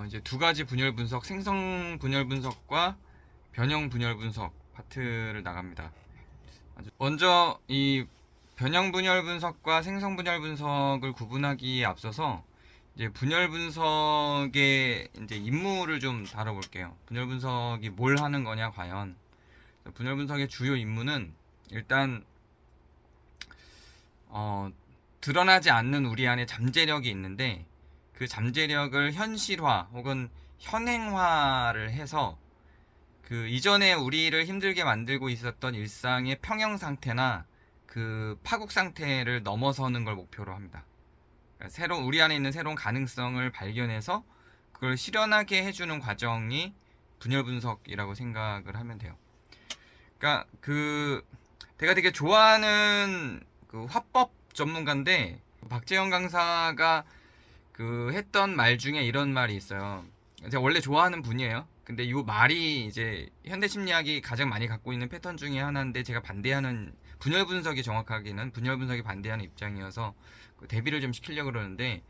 이제 두 가지 분열 분석, 생성 분열 분석과 변형 분열 분석 파트를 나갑니다. 먼저 이 변형 분열 분석과 생성 분열 분석을 구분하기에 앞서서 이제 분열 분석의 이제 임무를 좀 다뤄볼게요. 분열 분석이 뭘 하는 거냐, 과연. 분열 분석의 주요 임무는 일단 드러나지 않는 우리 안에 잠재력이 있는데 그 잠재력을 현실화 혹은 현행화를 해서 그 이전에 우리를 힘들게 만들고 있었던 일상의 평형 상태나 그 파국 상태를 넘어서는 걸 목표로 합니다. 그러니까 우리 안에 있는 새로운 가능성을 발견해서 그걸 실현하게 해주는 과정이 분열 분석이라고 생각을 하면 돼요. 그러니까 제가 되게 좋아하는 그 화법 전문가인데 박재현 강사가 했던 말 중에 이런 말이 있어요. 제가 원래 좋아하는 분이에요. 근데 이 말이 이제 현대 심리학이 가장 많이 갖고 있는 패턴 중에 하나인데 제가 반대하는 분열 분석이 정확하게는 분열 분석이 반대하는 입장이어서 대비를 좀 시키려고 그러는데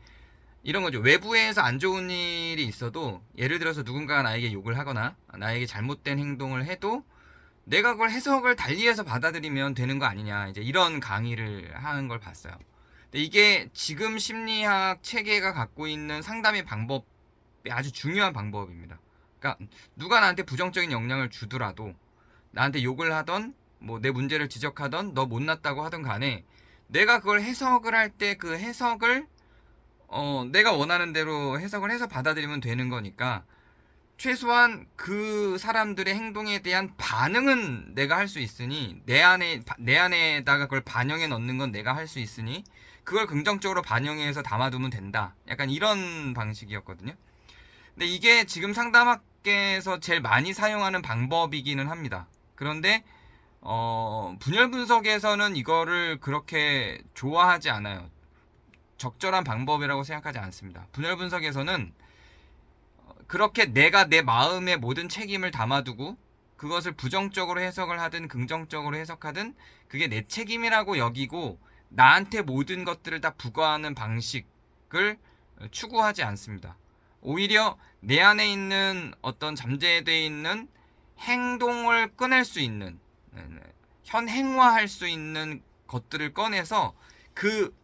이런 거죠. 외부에서 안 좋은 일이 있어도 예를 들어서 누군가가 나에게 욕을 하거나 나에게 잘못된 행동을 해도 내가 그걸 해석을 달리해서 받아들이면 되는 거 아니냐, 이제 이런 강의를 하는 걸 봤어요. 근데 이게 지금 심리학 체계가 갖고 있는 상담의 방법이 아주 중요한 방법입니다. 그러니까 누가 나한테 부정적인 영향을 주더라도 나한테 욕을 하던 뭐 내 문제를 지적하던 너 못났다고 하던 간에 내가 그걸 해석을 할 때 그 해석을 내가 원하는 대로 해석을 해서 받아들이면 되는 거니까 최소한 그 사람들의 행동에 대한 반응은 내가 할 수 있으니 내 안에다가 그걸 반영해 넣는 건 내가 할 수 있으니 그걸 긍정적으로 반영해서 담아두면 된다. 약간 이런 방식이었거든요. 근데 이게 지금 상담학계에서 제일 많이 사용하는 방법이기는 합니다. 그런데 분열 분석에서는 이거를 그렇게 좋아하지 않아요. 적절한 방법이라고 생각하지 않습니다. 분열 분석에서는 그렇게 내가 내 마음의 모든 책임을 담아두고 그것을 부정적으로 해석을 하든 긍정적으로 해석하든 그게 내 책임이라고 여기고 나한테 모든 것들을 다 부과하는 방식을 추구하지 않습니다. 오히려 내 안에 있는 어떤 잠재되어 있는 행동을 꺼낼 수 있는, 현행화할 수 있는 것들을 꺼내서 그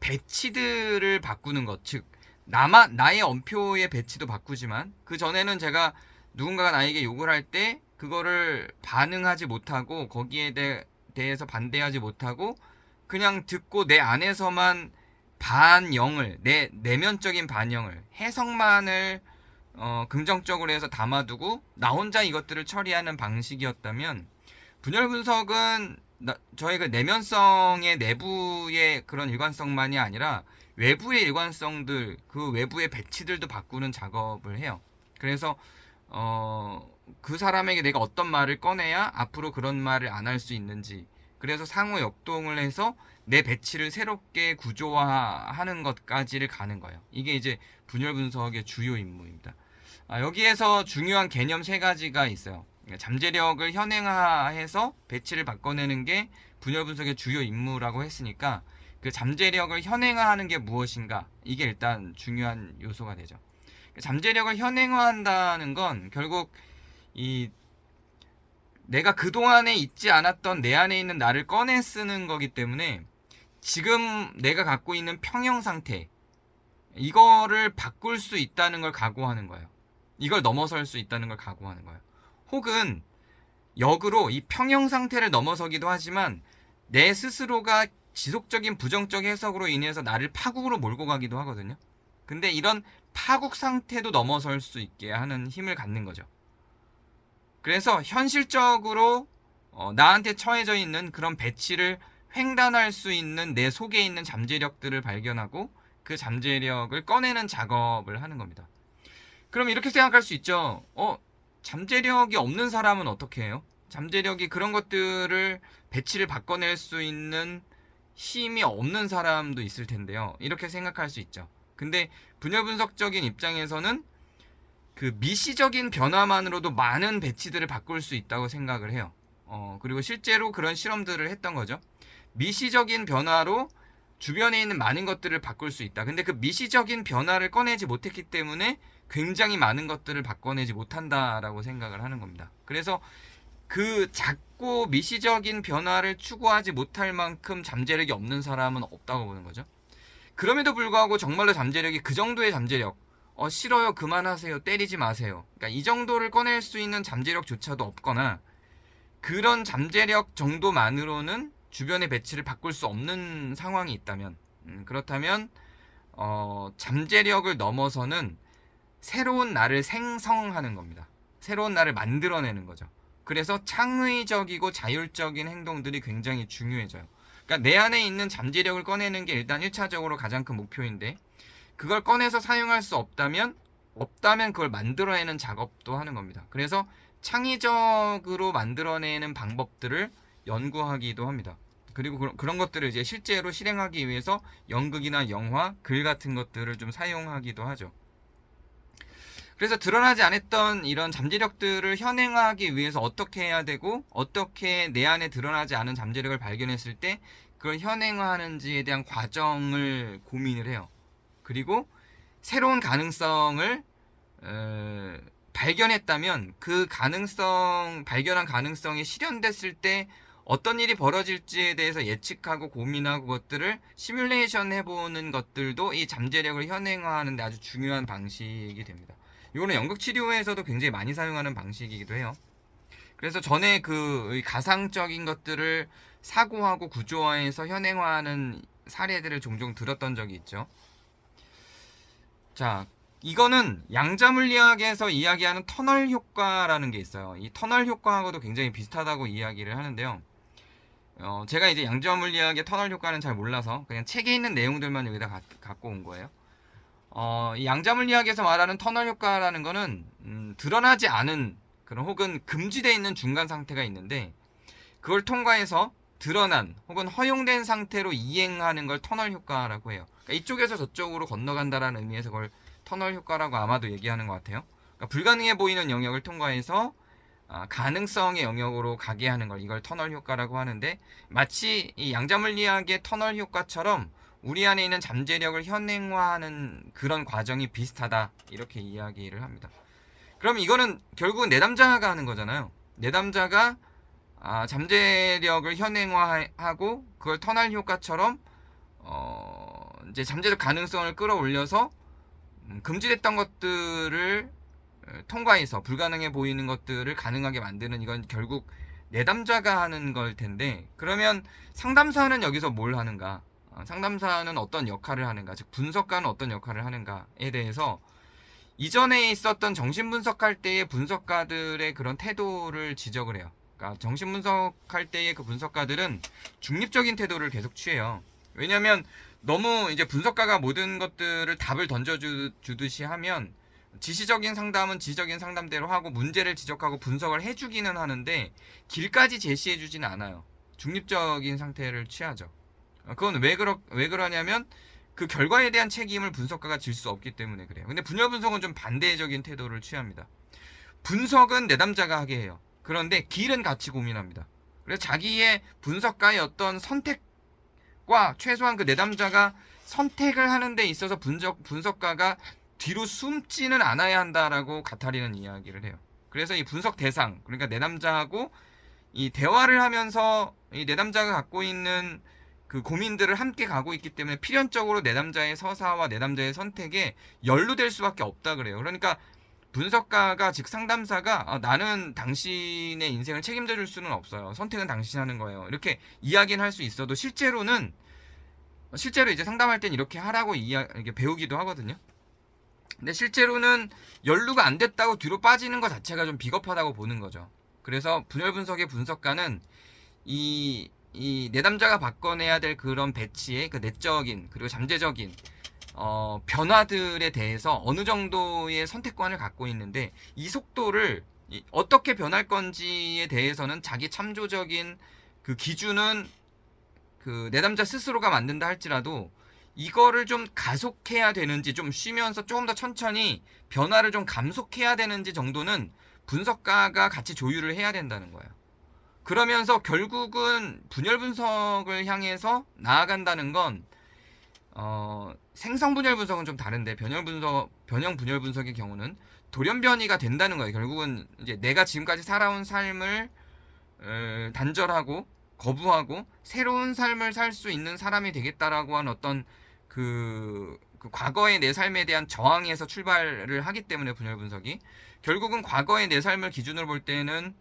배치들을 바꾸는 것, 즉 나의 엄표의 배치도 바꾸지만 그 전에는 제가 누군가가 나에게 욕을 할 때 그거를 반응하지 못하고 거기에 대해서 반대하지 못하고 그냥 듣고 내 안에서만 반영을, 내 내면적인 반영을, 해석만을 긍정적으로 해서 담아두고 나 혼자 이것들을 처리하는 방식이었다면 분열 분석은 저의 그 내면성의 내부의 그런 일관성만이 아니라 외부의 일관성들, 그 외부의 배치들도 바꾸는 작업을 해요. 그래서 그 사람에게 내가 어떤 말을 꺼내야 앞으로 그런 말을 안 할 수 있는지, 그래서 상호 역동을 해서 내 배치를 새롭게 구조화하는 것까지를 가는 거예요. 이게 이제 분열 분석의 주요 임무입니다. 여기에서 중요한 개념 세 가지가 있어요. 잠재력을 현행화해서 배치를 바꿔내는 게 분열 분석의 주요 임무라고 했으니까 그 잠재력을 현행화하는 게 무엇인가, 이게 일단 중요한 요소가 되죠. 잠재력을 현행화한다는 건 결국 이 내가 그동안에 있지 않았던 내 안에 있는 나를 꺼내 쓰는 거기 때문에 지금 내가 갖고 있는 평형 상태, 이거를 바꿀 수 있다는 걸 각오하는 거예요. 이걸 넘어설 수 있다는 걸 각오하는 거예요. 혹은 역으로 이 평형 상태를 넘어서기도 하지만 내 스스로가 지속적인 부정적 해석으로 인해서 나를 파국으로 몰고 가기도 하거든요. 근데 이런 파국 상태도 넘어설 수 있게 하는 힘을 갖는 거죠. 그래서 현실적으로 나한테 처해져 있는 그런 배치를 횡단할 수 있는 내 속에 있는 잠재력들을 발견하고 그 잠재력을 꺼내는 작업을 하는 겁니다. 그럼 이렇게 생각할 수 있죠. 잠재력이 없는 사람은 어떻게 해요? 잠재력이 그런 것들을 배치를 바꿔낼 수 있는 힘이 없는 사람도 있을 텐데요. 이렇게 생각할 수 있죠. 근데 분열 분석적인 입장에서는 그 미시적인 변화만으로도 많은 배치들을 바꿀 수 있다고 생각을 해요. 그리고 실제로 그런 실험들을 했던 거죠. 미시적인 변화로 주변에 있는 많은 것들을 바꿀 수 있다. 근데 그 미시적인 변화를 꺼내지 못했기 때문에 굉장히 많은 것들을 바꿔내지 못한다라고 생각을 하는 겁니다. 그래서 그 작고 미시적인 변화를 추구하지 못할 만큼 잠재력이 없는 사람은 없다고 보는 거죠. 그럼에도 불구하고 정말로 잠재력이 그 정도의 잠재력, 싫어요, 그만하세요, 때리지 마세요. 그러니까 이 정도를 꺼낼 수 있는 잠재력조차도 없거나 그런 잠재력 정도만으로는 주변의 배치를 바꿀 수 없는 상황이 있다면, 그렇다면 잠재력을 넘어서는 새로운 나를 생성하는 겁니다. 새로운 나를 만들어내는 거죠. 그래서 창의적이고 자율적인 행동들이 굉장히 중요해져요. 그러니까 내 안에 있는 잠재력을 꺼내는 게 일단 1차적으로 가장 큰 목표인데, 그걸 꺼내서 사용할 수 없다면 그걸 만들어내는 작업도 하는 겁니다. 그래서 창의적으로 만들어내는 방법들을 연구하기도 합니다. 그리고 그런 것들을 이제 실제로 실행하기 위해서 연극이나 영화, 글 같은 것들을 좀 사용하기도 하죠. 그래서 드러나지 않았던 이런 잠재력들을 현행화하기 위해서 어떻게 해야 되고, 어떻게 내 안에 드러나지 않은 잠재력을 발견했을 때 그걸 현행화하는지에 대한 과정을 고민을 해요. 그리고 새로운 가능성을 발견했다면 그 발견한 가능성이 실현됐을 때 어떤 일이 벌어질지에 대해서 예측하고 고민하고 그것들을 시뮬레이션 해보는 것들도 이 잠재력을 현행화하는 데 아주 중요한 방식이 됩니다. 이거는 연극 치료에서도 굉장히 많이 사용하는 방식이기도 해요. 그래서 전에 그 가상적인 것들을 사고하고 구조화해서 현행화하는 사례들을 종종 들었던 적이 있죠. 자, 이거는 양자물리학에서 이야기하는 터널 효과라는 게 있어요. 이 터널 효과하고도 굉장히 비슷하다고 이야기를 하는데요. 제가 이제 양자물리학의 터널 효과는 잘 몰라서 그냥 책에 있는 내용들만 여기다 갖고 온 거예요. 이 양자물리학에서 말하는 터널 효과라는 거는 드러나지 않은 그런 혹은 금지되어 있는 중간 상태가 있는데, 그걸 통과해서 드러난 혹은 허용된 상태로 이행하는 걸 터널 효과라고 해요. 그러니까 이쪽에서 저쪽으로 건너간다라는 의미에서 그걸 터널 효과라고 아마도 얘기하는 것 같아요. 그러니까 불가능해 보이는 영역을 통과해서 가능성의 영역으로 가게 하는 걸, 이걸 터널 효과라고 하는데, 마치 이 양자물리학의 터널 효과처럼 우리 안에 있는 잠재력을 현행화하는 그런 과정이 비슷하다, 이렇게 이야기를 합니다. 그럼 이거는 결국은 내담자가 하는 거잖아요. 내담자가 잠재력을 현행화하고 그걸 터널 효과처럼 이제 잠재적 가능성을 끌어올려서 금지됐던 것들을 통과해서 불가능해 보이는 것들을 가능하게 만드는, 이건 결국 내담자가 하는 걸 텐데, 그러면 상담사는 여기서 뭘 하는가? 상담사는 어떤 역할을 하는가? 즉 분석가는 어떤 역할을 하는가에 대해서 이전에 있었던 정신분석할 때의 분석가들의 그런 태도를 지적을 해요. 그러니까 정신분석할 때의 그 분석가들은 중립적인 태도를 계속 취해요. 왜냐하면 너무 이제 분석가가 모든 것들을 답을 던져주듯이 하면 지시적인 상담은 지시적인 상담대로 하고 문제를 지적하고 분석을 해주기는 하는데 길까지 제시해주지는 않아요. 중립적인 상태를 취하죠. 그건 왜 그러냐면 그 결과에 대한 책임을 분석가가 질 수 없기 때문에 그래요. 근데 분열 분석은 좀 반대적인 태도를 취합니다. 분석은 내담자가 하게 해요. 그런데 길은 같이 고민합니다. 그래서 자기의 분석가의 어떤 선택과 최소한 그 내담자가 선택을 하는 데 있어서 분석가가 뒤로 숨지는 않아야 한다라고 가타리는 이야기를 해요. 그래서 이 분석 대상, 그러니까 내담자하고 이 대화를 하면서 이 내담자가 갖고 있는 그 고민들을 함께 가고 있기 때문에 필연적으로 내담자의 서사와 내담자의 선택에 연루될 수밖에 없다 그래요. 그러니까 분석가가 즉 상담사가 나는 당신의 인생을 책임져 줄 수는 없어요. 선택은 당신이 하는 거예요. 이렇게 이야기는 할 수 있어도 실제로 이제 상담할 땐 이렇게 하라고 이렇게 배우기도 하거든요. 근데 실제로는 연루가 안 됐다고 뒤로 빠지는 것 자체가 좀 비겁하다고 보는 거죠. 그래서 분열 분석의 분석가는 이 내담자가 바꿔내야 될 그런 배치의 그 내적인 그리고 잠재적인 변화들에 대해서 어느 정도의 선택권을 갖고 있는데, 이 속도를 어떻게 변할 건지에 대해서는 자기 참조적인 그 기준은 그 내담자 스스로가 만든다 할지라도 이거를 좀 가속해야 되는지, 좀 쉬면서 조금 더 천천히 변화를 좀 감속해야 되는지 정도는 분석가가 같이 조율을 해야 된다는 거예요. 그러면서 결국은 분열 분석을 향해서 나아간다는 건 생성 분열 분석은 좀 다른데 변형 분열 분석의 경우는 돌연변이가 된다는 거예요. 결국은 이제 내가 지금까지 살아온 삶을 단절하고 거부하고 새로운 삶을 살 수 있는 사람이 되겠다라고 한 어떤 그 과거의 내 삶에 대한 저항에서 출발을 하기 때문에 분열 분석이 결국은 과거의 내 삶을 기준으로 볼 때는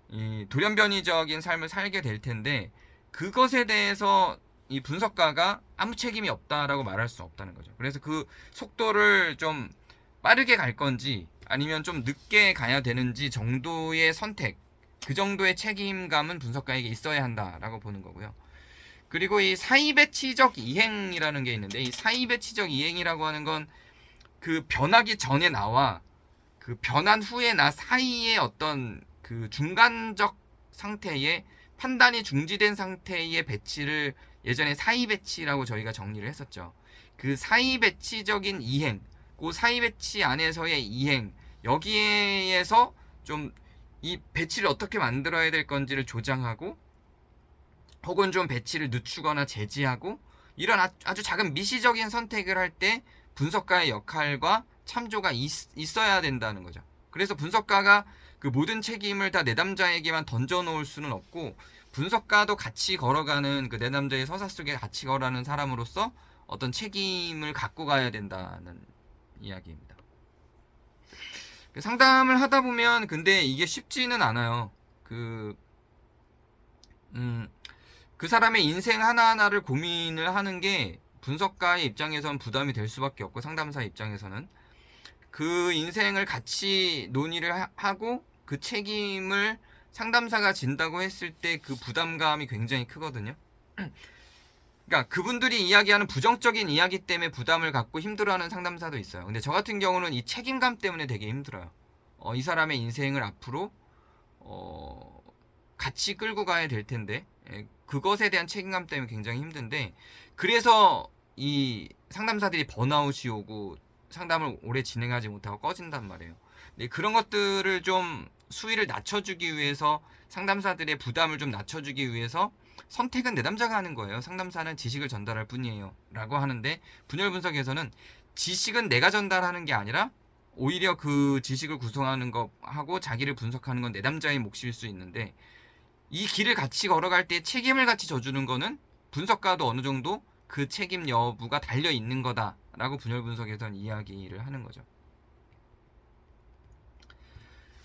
이 돌연변이적인 삶을 살게 될 텐데 그것에 대해서 이 분석가가 아무 책임이 없다라고 말할 수 없다는 거죠. 그래서 그 속도를 좀 빠르게 갈 건지 아니면 좀 늦게 가야 되는지 정도의 선택, 그 정도의 책임감은 분석가에게 있어야 한다라고 보는 거고요. 그리고 이 사이배치적 이행이라는 게 있는데 이 사이배치적 이행이라고 하는 건 그 변하기 전에 나와 그 변한 후에 나 사이의 어떤 그 중간적 상태의 판단이 중지된 상태의 배치를 예전에 사이 배치라고 저희가 정리를 했었죠. 그 사이 배치적인 이행, 그 사이 배치 안에서의 이행, 여기에서 좀 이 배치를 어떻게 만들어야 될 건지를 조장하고 혹은 좀 배치를 늦추거나 제지하고 이런 아주 작은 미시적인 선택을 할 때 분석가의 역할과 참조가 있어야 된다는 거죠. 그래서 분석가가 그 모든 책임을 다 내담자에게만 던져놓을 수는 없고 분석가도 같이 걸어가는 그 내담자의 서사 속에 같이 걸어가는 사람으로서 어떤 책임을 갖고 가야 된다는 이야기입니다. 상담을 하다 보면 근데 이게 쉽지는 않아요. 그 사람의 인생 하나하나를 고민을 하는 게 분석가의 입장에서는 부담이 될 수밖에 없고 상담사 입장에서는 그 인생을 같이 논의를 하고 그 책임을 상담사가 진다고 했을 때 그 부담감이 굉장히 크거든요. 그러니까 그분들이 이야기하는 부정적인 이야기 때문에 부담을 갖고 힘들어하는 상담사도 있어요. 근데 저 같은 경우는 이 책임감 때문에 되게 힘들어요. 이 사람의 인생을 앞으로 같이 끌고 가야 될 텐데 그것에 대한 책임감 때문에 굉장히 힘든데 그래서 이 상담사들이 번아웃이 오고 상담을 오래 진행하지 못하고 꺼진단 말이에요. 근데 그런 것들을 좀 수위를 낮춰주기 위해서 상담사들의 부담을 좀 낮춰주기 위해서 선택은 내담자가 하는 거예요. 상담사는 지식을 전달할 뿐이에요. 라고 하는데 분열 분석에서는 지식은 내가 전달하는 게 아니라 오히려 그 지식을 구성하는 것하고 자기를 분석하는 건 내담자의 몫일 수 있는데 이 길을 같이 걸어갈 때 책임을 같이 져주는 거는 분석가도 어느 정도 그 책임 여부가 달려 있는 거다라고 분열 분석에서는 이야기를 하는 거죠.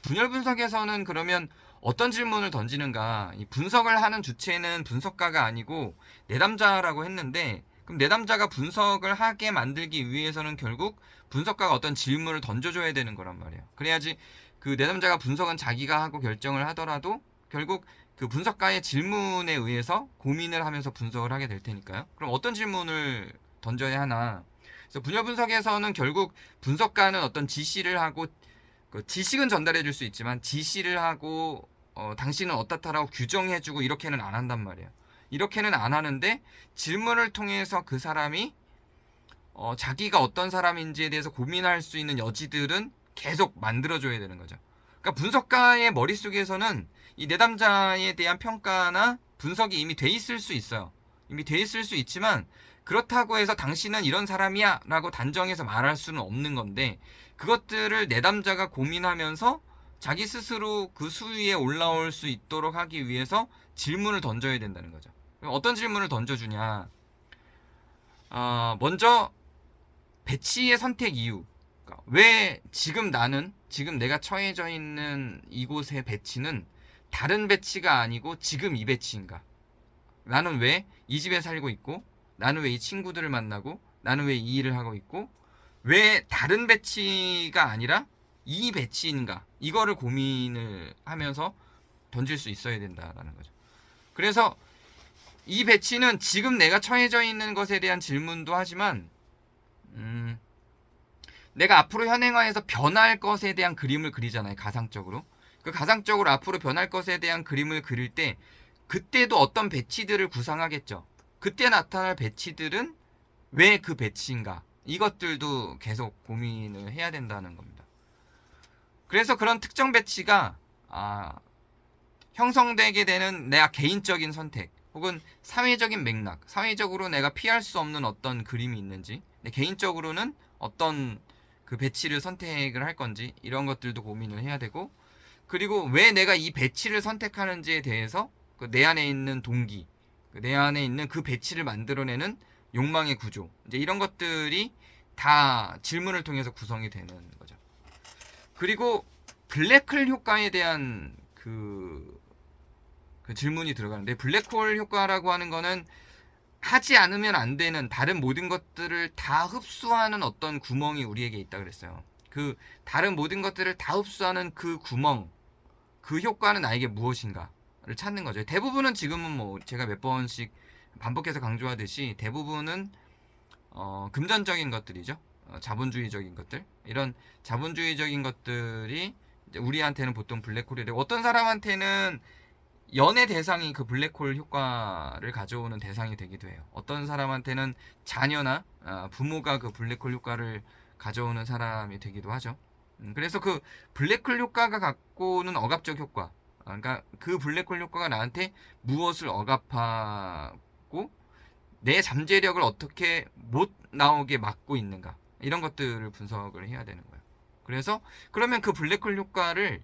분열 분석에서는 그러면 어떤 질문을 던지는가? 이 분석을 하는 주체는 분석가가 아니고 내담자라고 했는데 그럼 내담자가 분석을 하게 만들기 위해서는 결국 분석가가 어떤 질문을 던져줘야 되는 거란 말이에요. 그래야지 그 내담자가 분석은 자기가 하고 결정을 하더라도 결국 그 분석가의 질문에 의해서 고민을 하면서 분석을 하게 될 테니까요. 그럼 어떤 질문을 던져야 하나? 그래서 분열 분석에서는 결국 분석가는 어떤 지시를 하고 그 지식은 전달해 줄 수 있지만 지시를 하고 당신은 어떻다라고 규정해주고 이렇게는 안 한단 말이에요. 이렇게는 안 하는데 질문을 통해서 그 사람이 자기가 어떤 사람인지에 대해서 고민할 수 있는 여지들은 계속 만들어줘야 되는 거죠. 그러니까 분석가의 머릿속에서는 이 내담자에 대한 평가나 분석이 이미 돼 있을 수 있어요. 이미 돼 있을 수 있지만 그렇다고 해서 당신은 이런 사람이야 라고 단정해서 말할 수는 없는 건데 그것들을 내담자가 고민하면서 자기 스스로 그 수위에 올라올 수 있도록 하기 위해서 질문을 던져야 된다는 거죠. 어떤 질문을 던져주냐. 먼저 배치의 선택 이유. 그러니까 왜 지금 내가 처해져 있는 이곳의 배치는 다른 배치가 아니고 지금 이 배치인가? 나는 왜 이 집에 살고 있고 나는 왜 이 친구들을 만나고 나는 왜 이 일을 하고 있고 왜 다른 배치가 아니라 이 배치인가? 이거를 고민을 하면서 던질 수 있어야 된다라는 거죠. 그래서 이 배치는 지금 내가 처해져 있는 것에 대한 질문도 하지만 내가 앞으로 현행화해서 변할 것에 대한 그림을 그리잖아요. 가상적으로. 그 가상적으로 앞으로 변할 것에 대한 그림을 그릴 때 그때도 어떤 배치들을 구상하겠죠. 그때 나타날 배치들은 왜 그 배치인가? 이것들도 계속 고민을 해야 된다는 겁니다. 그래서 그런 특정 배치가 형성되게 되는 내 개인적인 선택 혹은 사회적인 맥락, 사회적으로 내가 피할 수 없는 어떤 그림이 있는지, 개인적으로는 어떤 그 배치를 선택을 할 건지 이런 것들도 고민을 해야 되고, 그리고 왜 내가 이 배치를 선택하는지에 대해서 내 안에 있는 동기, 내 안에 있는 그 배치를 만들어내는 욕망의 구조, 이제 이런 것들이 다 질문을 통해서 구성이 되는 거죠. 그리고 블랙홀 효과에 대한 그 질문이 들어가는데, 블랙홀 효과라고 하는 거는 하지 않으면 안 되는 다른 모든 것들을 다 흡수하는 어떤 구멍이 우리에게 있다 그랬어요. 그 다른 모든 것들을 다 흡수하는 그 구멍, 그 효과는 나에게 무엇인가를 찾는 거죠. 대부분은 지금은 뭐 제가 몇 번씩 반복해서 강조하듯이 대부분은 금전적인 것들이죠. 자본주의적인 것들. 이런 자본주의적인 것들이 우리한테는 보통 블랙홀이 되고, 어떤 사람한테는 연애 대상이 그 블랙홀 효과를 가져오는 대상이 되기도 해요. 어떤 사람한테는 자녀나 부모가 그 블랙홀 효과를 가져오는 사람이 되기도 하죠. 그래서 그 블랙홀 효과가 갖고 오는 억압적 효과, 그러니까 그 블랙홀 효과가 나한테 무엇을 억압하고 내 잠재력을 어떻게 못 나오게 막고 있는가, 이런 것들을 분석을 해야 되는 거예요. 그래서 그러면 그 블랙홀 효과를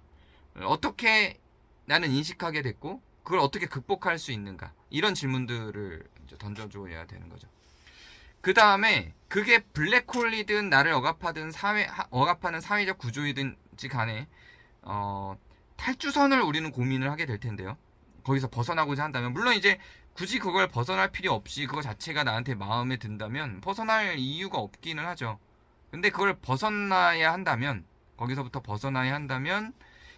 어떻게 나는 인식하게 됐고, 그걸 어떻게 극복할 수 있는가, 이런 질문들을 이제 던져줘야 되는 거죠. 그 다음에 그게 블랙홀이든 나를 억압하든 억압하는 사회적 구조이든지 간에 탈주선을 우리는 고민을 하게 될 텐데요. 거기서 벗어나고자 한다면, 물론 이제 굳이 그걸 벗어날 필요 없이 그거 자체가 나한테 마음에 든다면 벗어날 이유가 없기는 하죠. 근데 그걸 벗어나야 한다면, 거기서부터 벗어나야 한다면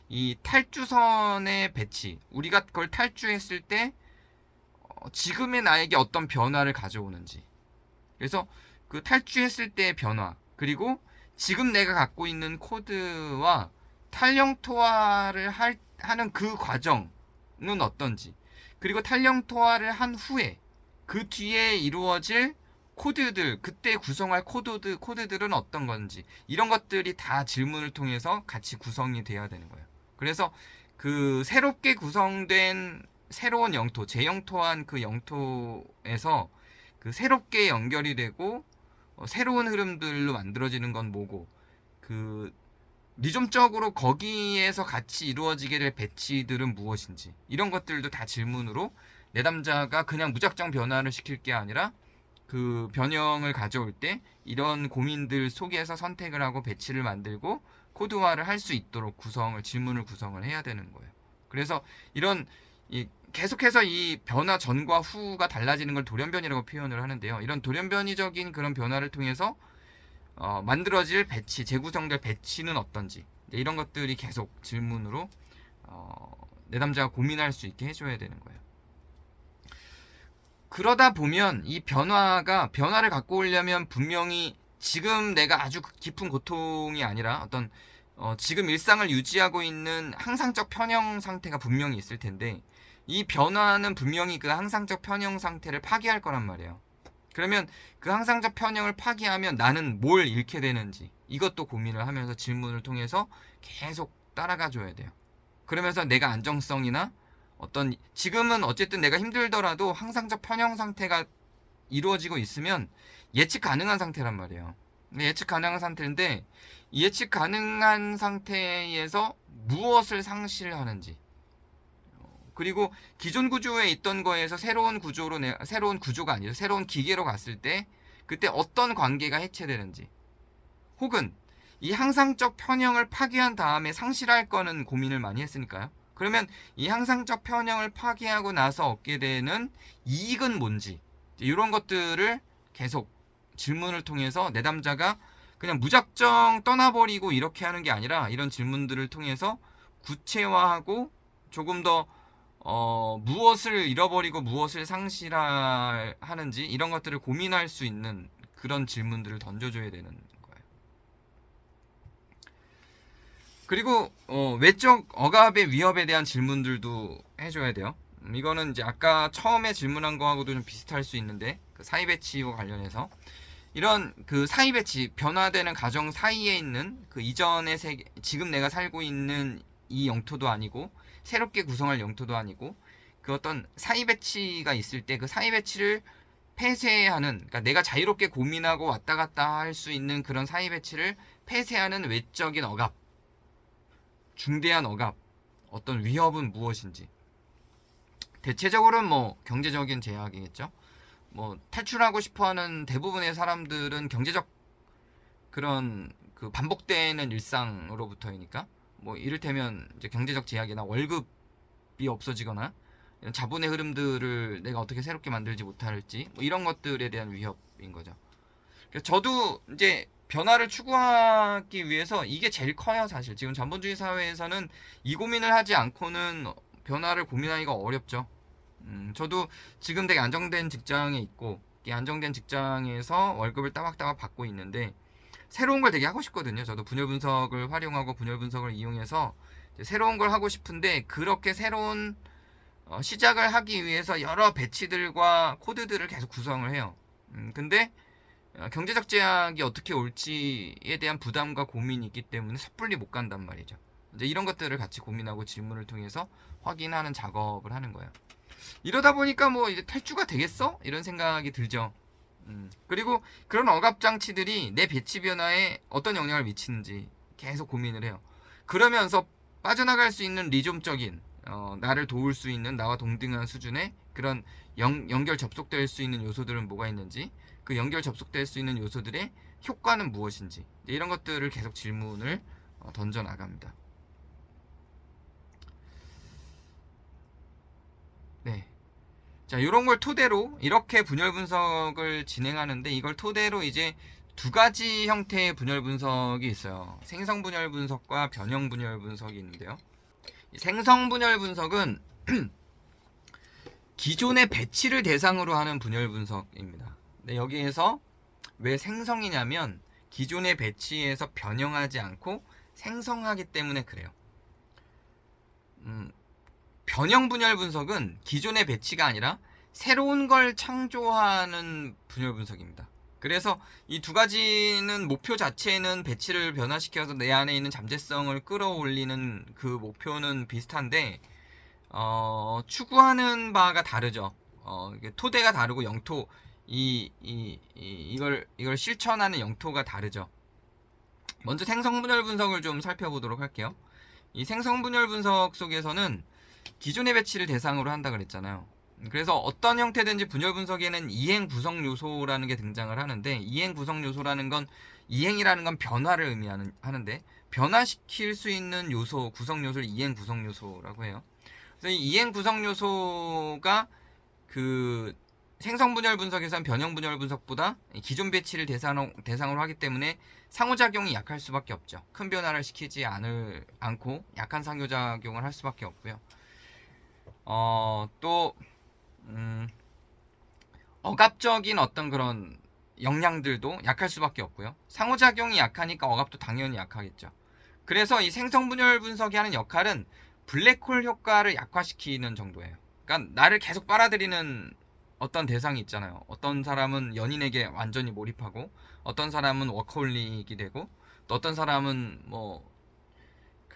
이 탈주선의 배치, 우리가 그걸 탈주했을 때 지금의 나에게 어떤 변화를 가져오는지, 그래서 그 탈주했을 때의 변화, 그리고 지금 내가 갖고 있는 코드와 탈영토화를 하는 그 과정은 어떤지, 그리고 탈영토화를 한 후에 그 뒤에 이루어질 코드들, 그때 구성할 코드들은 어떤 건지, 이런 것들이 다 질문을 통해서 같이 구성이 돼야 되는 거예요. 그래서 그 새롭게 구성된 새로운 영토, 재영토한 그 영토에서 그 새롭게 연결이 되고 새로운 흐름들로 만들어지는 건 뭐고, 그 리좀적으로 거기에서 같이 이루어지게 될 배치들은 무엇인지, 이런 것들도 다 질문으로 내담자가 그냥 무작정 변화를 시킬 게 아니라 그 변형을 가져올 때 이런 고민들 속에서 선택을 하고 배치를 만들고 코드화를 할 수 있도록 질문을 구성을 해야 되는 거예요. 그래서 이런 계속해서 이 변화 전과 후가 달라지는 걸 돌연변이라고 표현을 하는데요. 이런 돌연변이적인 그런 변화를 통해서 만들어질 배치, 재구성될 배치는 어떤지, 이런 것들이 계속 질문으로 내담자가 고민할 수 있게 해줘야 되는 거예요. 그러다 보면 이 변화를 갖고 오려면 분명히 지금 내가 아주 깊은 고통이 아니라 어떤 지금 일상을 유지하고 있는 항상적 편형 상태가 분명히 있을 텐데, 이 변화는 분명히 그 항상적 편형 상태를 파괴할 거란 말이에요. 그러면 그 항상적 편형을 파괴하면 나는 뭘 잃게 되는지, 이것도 고민을 하면서 질문을 통해서 계속 따라가 줘야 돼요. 그러면서 내가 안정성이나 지금은 어쨌든 내가 힘들더라도 항상적 편형 상태가 이루어지고 있으면 예측 가능한 상태란 말이에요. 예측 가능한 상태인데, 예측 가능한 상태에서 무엇을 상실하는지, 그리고 기존 구조에 있던 거에서 새로운 구조가 아니라 새로운 기계로 갔을 때 그때 어떤 관계가 해체되는지, 혹은 이 항상적 편형을 파괴한 다음에 상실할 거는 고민을 많이 했으니까요. 그러면 이 항상적 편형을 파괴하고 나서 얻게 되는 이익은 뭔지, 이런 것들을 계속 질문을 통해서 내담자가 그냥 무작정 떠나버리고 이렇게 하는 게 아니라, 이런 질문들을 통해서 구체화하고 조금 더 무엇을 잃어버리고 무엇을 상실하는지, 이런 것들을 고민할 수 있는 그런 질문들을 던져줘야 되는 거예요. 그리고 외적 억압의 위협에 대한 질문들도 해줘야 돼요. 이거는 이제 아까 처음에 질문한 거하고도 좀 비슷할 수 있는데, 그 사이 배치와 관련해서 이런 그 사이 배치, 변화되는 가정 사이에 있는 그 이전의 세계, 지금 내가 살고 있는 이 영토도 아니고 새롭게 구성할 영토도 아니고 그 어떤 사이 배치가 있을 때 그 사이 배치를 폐쇄하는, 그러니까 내가 자유롭게 고민하고 왔다 갔다 할 수 있는 그런 사이 배치를 폐쇄하는 외적인 억압, 중대한 억압, 어떤 위협은 무엇인지. 대체적으로는 뭐 경제적인 제약이겠죠. 뭐 탈출하고 싶어하는 대부분의 사람들은 경제적 그런 그 반복되는 일상으로부터이니까, 뭐 이를테면 이제 경제적 제약이나 월급이 없어지거나 이런 자본의 흐름들을 내가 어떻게 새롭게 만들지 못할지, 뭐 이런 것들에 대한 위협인 거죠. 그래서 저도 이제 변화를 추구하기 위해서 이게 제일 커요. 사실 지금 자본주의 사회에서는 이 고민을 하지 않고는 변화를 고민하기가 어렵죠. 저도 지금 되게 안정된 직장에 있고, 이 안정된 직장에서 월급을 따박따박 받고 있는데 새로운 걸 되게 하고 싶거든요. 저도 분열 분석을 활용하고 분열 분석을 이용해서 새로운 걸 하고 싶은데, 그렇게 새로운 시작을 하기 위해서 여러 배치들과 코드들을 계속 구성을 해요. 근데 경제적 제약이 어떻게 올지에 대한 부담과 고민이 있기 때문에 섣불리 못 간단 말이죠. 이제 이런 것들을 같이 고민하고 질문을 통해서 확인하는 작업을 하는 거예요. 이러다 보니까 뭐 이제 탈주가 되겠어? 이런 생각이 들죠. 그리고 그런 억압 장치들이 내 배치 변화에 어떤 영향을 미치는지 계속 고민을 해요. 그러면서 빠져나갈 수 있는 리좀적인, 나를 도울 수 있는, 나와 동등한 수준의 그런 연결 접속될 수 있는 요소들은 뭐가 있는지, 그 연결 접속될 수 있는 요소들의 효과는 무엇인지, 이런 것들을 계속 질문을 던져 나갑니다. 네. 자, 이런 걸 토대로 이렇게 분열 분석을 진행하는데, 이걸 토대로 이제 두 가지 형태의 분열 분석이 있어요. 생성 분열 분석과 변형 분열 분석이 있는데요. 생성 분열 분석은 기존의 배치를 대상으로 하는 분열 분석입니다. 네, 여기에서 왜 생성이냐면 기존의 배치에서 변형하지 않고 생성하기 때문에 그래요. 변형 분열 분석은 기존의 배치가 아니라 새로운 걸 창조하는 분열 분석입니다. 그래서 이 두 가지는 목표 자체는 배치를 변화시켜서 내 안에 있는 잠재성을 끌어올리는 그 목표는 비슷한데, 추구하는 바가 다르죠. 토대가 다르고 영토, 이걸 실천하는 영토가 다르죠. 먼저 생성분열 분석을 좀 살펴보도록 할게요. 이 생성분열 분석 속에서는 기존의 배치를 대상으로 한다 그랬잖아요. 그래서 어떤 형태든지 분열 분석에는 이행 구성 요소라는 게 등장을 하는데, 이행 구성 요소라는 건, 이행이라는 건 변화를 의미하는데, 변화시킬 수 있는 요소, 구성 요소를 이행 구성 요소라고 해요. 그래서 이 이행 구성 요소가 그 생성 분열 분석에선 변형 분열 분석보다 기존 배치를 대상으로 하기 때문에 상호작용이 약할 수밖에 없죠. 큰 변화를 시키지 않고 약한 상호작용을 할 수밖에 없고요. 또 억압적인 어떤 그런 역량들도 약할 수밖에 없고요. 상호작용이 약하니까 억압도 당연히 약하겠죠. 그래서 이 생성분열 분석이 하는 역할은 블랙홀 효과를 약화시키는 정도예요. 그러니까 나를 계속 빨아들이는 어떤 대상이 있잖아요. 어떤 사람은 연인에게 완전히 몰입하고, 어떤 사람은 워커홀릭이 되고, 또 어떤 사람은 뭐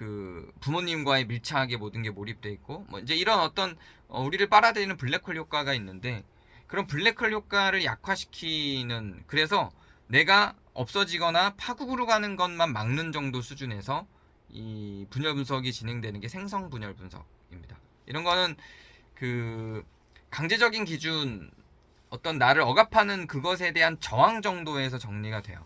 그 부모님과의 밀착하게 모든 게 몰입돼 있고, 뭐 이제 이런 어떤 우리를 빨아들이는 블랙홀 효과가 있는데, 그런 블랙홀 효과를 약화시키는, 그래서 내가 없어지거나 파국으로 가는 것만 막는 정도 수준에서 이 분열 분석이 진행되는 게 생성 분열 분석입니다. 이런 거는 그 강제적인 기준, 어떤 나를 억압하는 그것에 대한 저항 정도에서 정리가 돼요.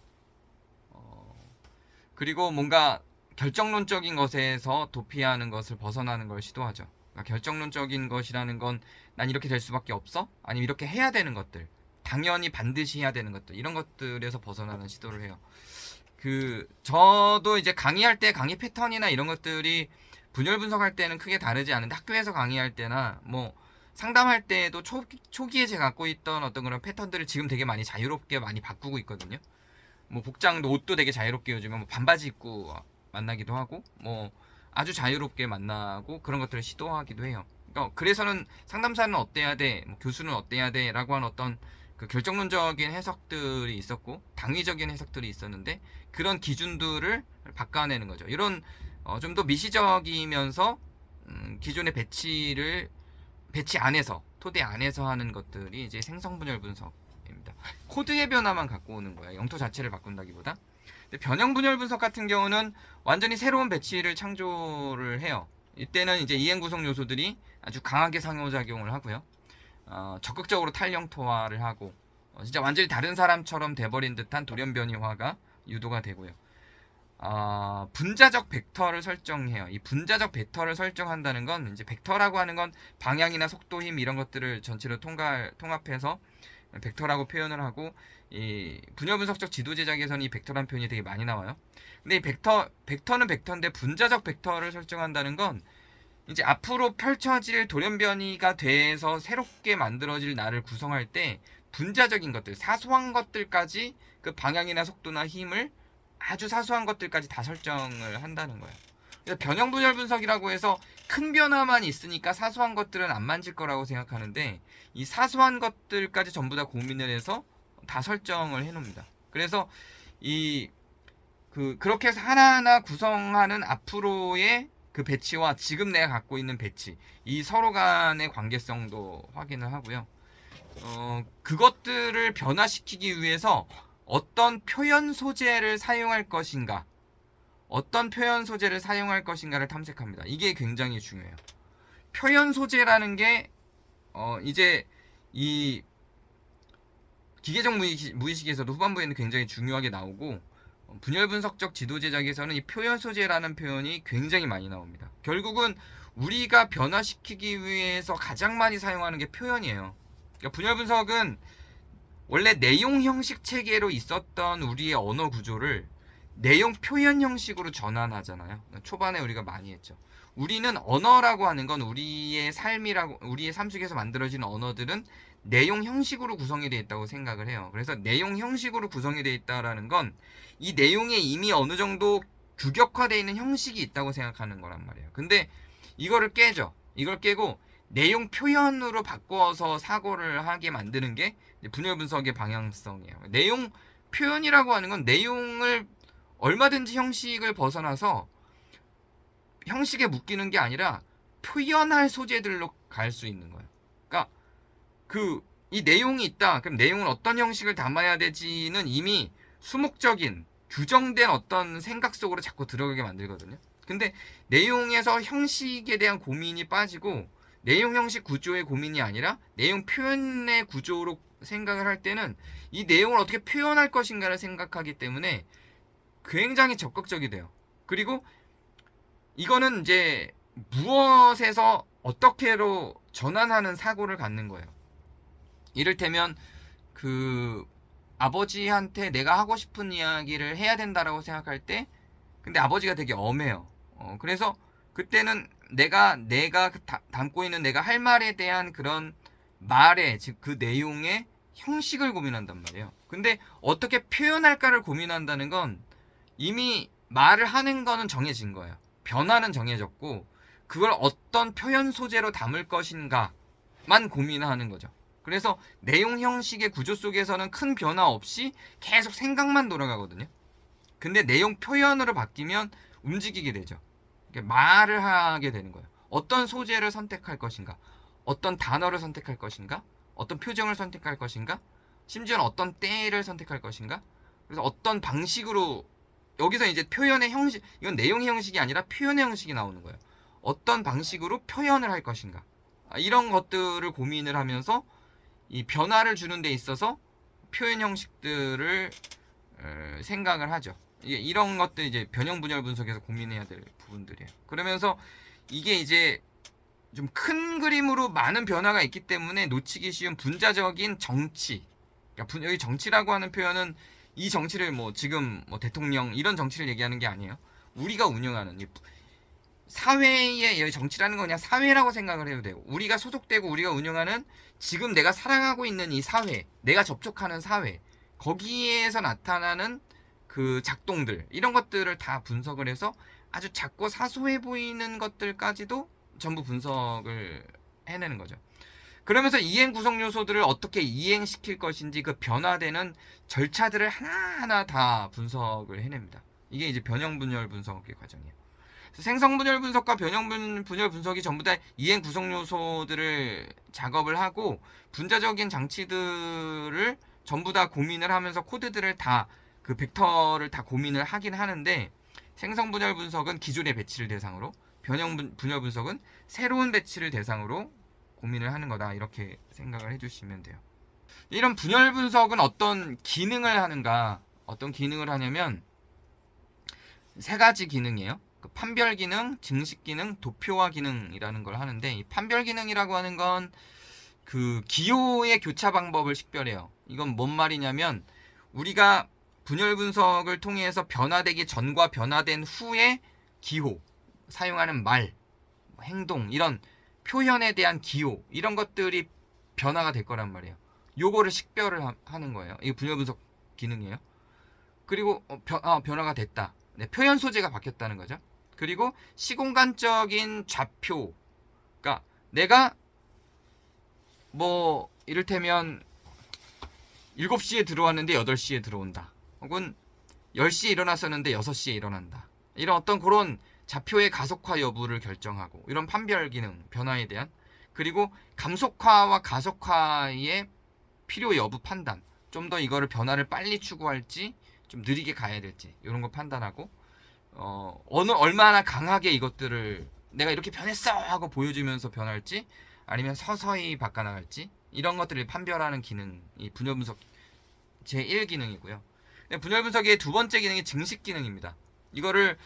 그리고 뭔가 결정론적인 것에서 도피하는 것을 벗어나는 걸 시도하죠. 그러니까 결정론적인 것이라는 건 난 이렇게 될 수밖에 없어? 아니면 이렇게 해야 되는 것들, 당연히 반드시 해야 되는 것들, 이런 것들에서 벗어나는 시도를 해요. 저도 이제 강의할 때 강의 패턴이나 이런 것들이 분열 분석할 때는 크게 다르지 않은데, 학교에서 강의할 때나 뭐 상담할 때도 초기에 제가 갖고 있던 어떤 그런 패턴들을 지금 되게 많이 자유롭게 많이 바꾸고 있거든요. 뭐 복장도, 옷도 되게 자유롭게 요즘은 뭐 반바지 입고 만나기도 하고, 뭐 아주 자유롭게 만나고 그런 것들을 시도하기도 해요. 그래서는 상담사는 어때야 돼, 뭐 교수는 어때야 돼 라고 하는 어떤 그 결정론적인 해석들이 있었고 당위적인 해석들이 있었는데, 그런 기준들을 바꿔내는 거죠. 이런 좀 더 미시적이면서 기존의 배치를 배치 안에서, 토대 안에서 하는 것들이 이제 생성 분열 분석입니다. 코드의 변화만 갖고 오는 거예요. 영토 자체를 바꾼다기보다. 근데 변형 분열 분석 같은 경우는 완전히 새로운 배치를 창조를 해요. 이때는 이제 이행 구성 요소들이 아주 강하게 상호작용을 하고요. 적극적으로 탈영토화를 하고 진짜 완전히 다른 사람처럼 돼버린 듯한 돌연변이화가 유도가 되고요. 분자적 벡터를 설정해요. 이 분자적 벡터를 설정한다는 건 이제 벡터라고 하는 건 방향이나 속도, 힘 이런 것들을 전체로 통합해서 벡터라고 표현을 하고, 이 분열 분석적 지도 제작에서는 이 벡터라는 표현이 되게 많이 나와요. 근데 이 벡터는 벡터인데 분자적 벡터를 설정한다는 건 이제 앞으로 펼쳐질 돌연변이가 돼서 새롭게 만들어질 나를 구성할 때 분자적인 것들, 사소한 것들까지 그 방향이나 속도나 힘을 아주 사소한 것들까지 다 설정을 한다는 거예요. 그래서 변형 분열 분석이라고 해서 큰 변화만 있으니까 사소한 것들은 안 만질 거라고 생각하는데, 이 사소한 것들까지 전부 다 고민을 해서 다 설정을 해놓습니다. 그래서 그렇게 해서 하나하나 구성하는 앞으로의 그 배치와 지금 내가 갖고 있는 배치, 이 서로 간의 관계성도 확인을 하고요. 그것들을 변화시키기 위해서 어떤 표현 소재를 사용할 것인가, 어떤 표현 소재를 사용할 것인가를 탐색합니다. 이게 굉장히 중요해요. 표현 소재라는 게 이제 이 기계적 무의식에서도 후반부에는 굉장히 중요하게 나오고, 분열 분석적 지도 제작에서는 이 표현 소재라는 표현이 굉장히 많이 나옵니다. 결국은 우리가 변화시키기 위해서 가장 많이 사용하는 게 표현이에요. 그러니까 분열 분석은 원래 내용 형식 체계로 있었던 우리의 언어 구조를 내용 표현 형식으로 전환하잖아요. 초반에 우리가 많이 했죠. 우리는 언어라고 하는 건 우리의 삶 속에서 만들어지는 언어들은 내용 형식으로 구성이 되어 있다고 생각을 해요. 그래서 내용 형식으로 구성이 되어 있다라는 건 이 내용에 이미 어느 정도 규격화되어 있는 형식이 있다고 생각하는 거란 말이에요. 근데 이거를 깨죠. 이걸 깨고 내용 표현으로 바꿔서 사고를 하게 만드는 게 분열 분석의 방향성이에요. 내용 표현이라고 하는 건 내용을 얼마든지 형식을 벗어나서 형식에 묶이는 게 아니라 표현할 소재들로 갈 수 있는 거예요. 그러니까 이 내용이 있다. 그럼 내용은 어떤 형식을 담아야 되지는 이미 수목적인 규정된 어떤 생각 속으로 자꾸 들어가게 만들거든요. 근데 내용에서 형식에 대한 고민이 빠지고 내용 형식 구조의 고민이 아니라 내용 표현의 구조로 생각을 할 때는 이 내용을 어떻게 표현할 것인가를 생각하기 때문에 굉장히 적극적이 돼요. 그리고 이거는 이제 무엇에서 어떻게로 전환하는 사고를 갖는 거예요. 이를테면 아버지한테 내가 하고 싶은 이야기를 해야 된다라고 생각할 때, 근데 아버지가 되게 엄해요. 그래서 그때는 내가 담고 있는 내가 할 말에 대한 그런 말의, 즉 그 내용의 형식을 고민한단 말이에요. 근데 어떻게 표현할까를 고민한다는 건 이미 말을 하는 거는 정해진 거예요. 변화는 정해졌고 그걸 어떤 표현 소재로 담을 것인가만 고민하는 거죠. 그래서 내용 형식의 구조 속에서는 큰 변화 없이 계속 생각만 돌아가거든요. 근데 내용 표현으로 바뀌면 움직이게 되죠. 말을 하게 되는 거예요. 어떤 소재를 선택할 것인가, 어떤 단어를 선택할 것인가, 어떤 표정을 선택할 것인가, 심지어는 어떤 때를 선택할 것인가. 그래서 어떤 방식으로, 여기서 이제 표현의 형식, 이건 내용의 형식이 아니라 표현의 형식이 나오는 거예요. 어떤 방식으로 표현을 할 것인가, 이런 것들을 고민을 하면서 이 변화를 주는 데 있어서 표현 형식들을 생각을 하죠. 이런 것들 이제 변형 분열 분석에서 고민해야 될 부분들이에요. 그러면서 이게 이제 좀 큰 그림으로 많은 변화가 있기 때문에 놓치기 쉬운 분자적인 정치. 그러니까 여기 정치라고 하는 표현은 이 정치를 지금 대통령 이런 정치를 얘기하는 게 아니에요. 우리가 운영하는 사회의 정치라는 건 그냥 사회라고 생각을 해도 돼요. 우리가 소속되고 우리가 운영하는 지금 내가 살아가고 있는 이 사회, 내가 접촉하는 사회, 거기에서 나타나는 그 작동들, 이런 것들을 다 분석을 해서 아주 작고 사소해 보이는 것들까지도 전부 분석을 해내는 거죠. 그러면서 이행 구성 요소들을 어떻게 이행시킬 것인지 그 변화되는 절차들을 하나하나 다 분석을 해냅니다. 이게 이제 변형 분열 분석의 과정이에요. 생성 분열 분석과 변형 분열 분석이 전부 다 이행 구성 요소들을 작업을 하고 분자적인 장치들을 전부 다 고민을 하면서 코드들을 다 그 벡터를 다 고민을 하긴 하는데, 생성 분열 분석은 기존의 배치를 대상으로, 변형 분열 분석은 새로운 배치를 대상으로 고민을 하는 거다, 이렇게 생각을 해주시면 돼요. 이런 분열 분석은 어떤 기능을 하는가, 어떤 기능을 하냐면 세 가지 기능이에요. 판별 기능, 증식 기능, 도표화 기능이라는 걸 하는데, 이 판별 기능이라고 하는 건 그 기호의 교차 방법을 식별해요. 이건 뭔 말이냐면, 우리가 분열 분석을 통해서 변화되기 전과 변화된 후의 기호, 사용하는 말, 행동, 이런 표현에 대한 기호, 이런 것들이 변화가 될 거란 말이에요. 요거를 식별을 하는 거예요. 이게 분열 분석 기능이에요. 그리고 변화가 됐다. 네, 표현 소재가 바뀌었다는 거죠. 그리고 시공간적인 좌표, 그러니까 내가 뭐 이를테면 7시에 들어왔는데 8시에 들어온다, 혹은 10시에 일어났었는데 6시에 일어난다, 이런 어떤 그런 좌표의 가속화 여부를 결정하고, 이런 판별 기능, 변화에 대한, 그리고 감속화와 가속화의 필요 여부 판단, 좀 더 이거를 변화를 빨리 추구할지 좀 느리게 가야 될지, 이런 거 판단하고, 얼마나 강하게 이것들을 내가 이렇게 변했어 하고 보여주면서 변할지, 아니면 서서히 바꿔나갈지, 이런 것들을 판별하는 기능이 분열 분석 제1기능이고요. 분열 분석의 두 번째 기능이 증식 기능입니다. 이거를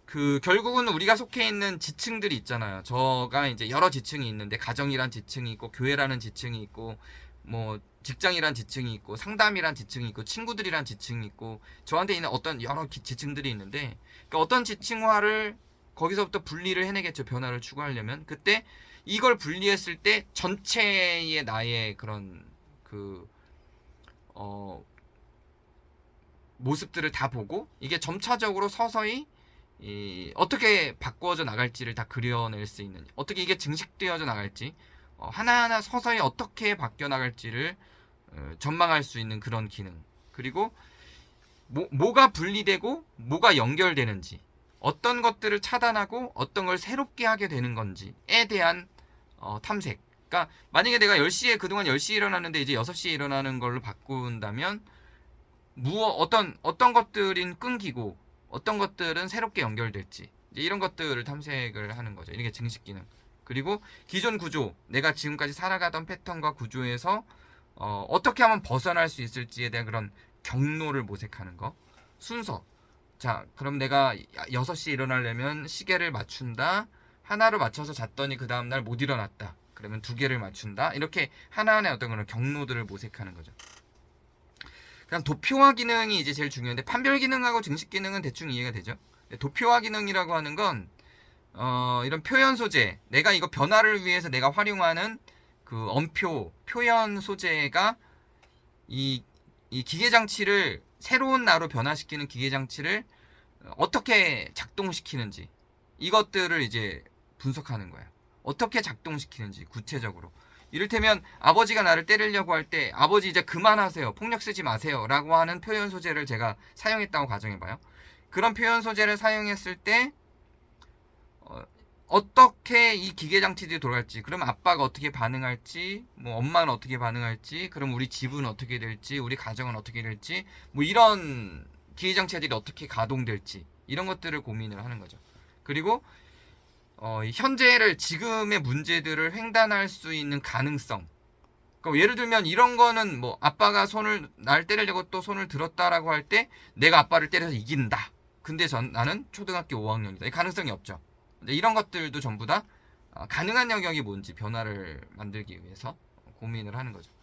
결국은 우리가 속해 있는 지층들이 있잖아요. 저가 이제 여러 지층이 있는데, 가정이란 지층이 있고, 교회라는 지층이 있고, 뭐 직장이란 지층이 있고, 상담이란 지층이 있고, 친구들이란 지층이 있고, 저한테 있는 어떤 여러 지층들이 있는데, 그러니까 어떤 지층화를 거기서부터 분리를 해내겠죠. 변화를 추구하려면. 그때 이걸 분리했을 때 전체의 나의 그런 모습들을 다 보고, 이게 점차적으로 서서히 어떻게 바꿔져 나갈지를 다 그려낼 수 있는, 어떻게 이게 증식되어져 나갈지, 하나하나 서서히 어떻게 바뀌어 나갈지를 전망할 수 있는 그런 기능. 그리고 뭐가 분리되고 뭐가 연결되는지, 어떤 것들을 차단하고 어떤 걸 새롭게 하게 되는 건지에 대한 탐색. 그러니까 만약에 내가 10시에 그동안 10시에 일어났는데 이제 6시에 일어나는 걸로 바꾼다면, 어떤 것들인 끊기고 어떤 것들은 새롭게 연결될지, 이제 이런 것들을 탐색을 하는 거죠. 이게 증식 기능. 그리고 기존 구조, 내가 지금까지 살아가던 패턴과 구조에서 어떻게 하면 벗어날 수 있을지에 대한 그런 경로를 모색하는 거. 순서. 자, 그럼 내가 6시에 일어나려면 시계를 맞춘다. 하나로 맞춰서 잤더니 그 다음날 못 일어났다. 그러면 2개를 맞춘다. 이렇게 하나하나의 어떤 그런 경로들을 모색하는 거죠. 그냥 도표화 기능이 이제 제일 중요한데, 판별 기능하고 증식 기능은 대충 이해가 되죠. 도표화 기능이라고 하는 건 이런 표현 소재, 내가 이거 변화를 위해서 내가 활용하는 그 언표, 표현 소재가 이 기계 장치를, 새로운 나로 변화시키는 기계 장치를 어떻게 작동시키는지, 이것들을 이제 분석하는 거예요. 어떻게 작동시키는지 구체적으로. 이를테면 아버지가 나를 때리려고 할 때, 아버지 이제 그만하세요, 폭력 쓰지 마세요 라고 하는 표현 소재를 제가 사용했다고 가정해봐요. 그런 표현 소재를 사용했을 때 어떻게 이 기계 장치들이 돌아갈지, 그럼 아빠가 어떻게 반응할지, 뭐 엄마는 어떻게 반응할지, 그럼 우리 집은 어떻게 될지, 우리 가정은 어떻게 될지, 뭐 이런 기계 장치들이 어떻게 가동될지, 이런 것들을 고민을 하는 거죠. 그리고 현재를, 지금의 문제들을 횡단할 수 있는 가능성. 그러니까 예를 들면 이런 거는, 뭐 아빠가 날 때리려고 또 손을 들었다라고 할 때 내가 아빠를 때려서 이긴다. 근데 나는 초등학교 5학년이다. 이 가능성이 없죠. 이런 것들도 전부 다 가능한 영역이 뭔지, 변화를 만들기 위해서 고민을 하는 거죠.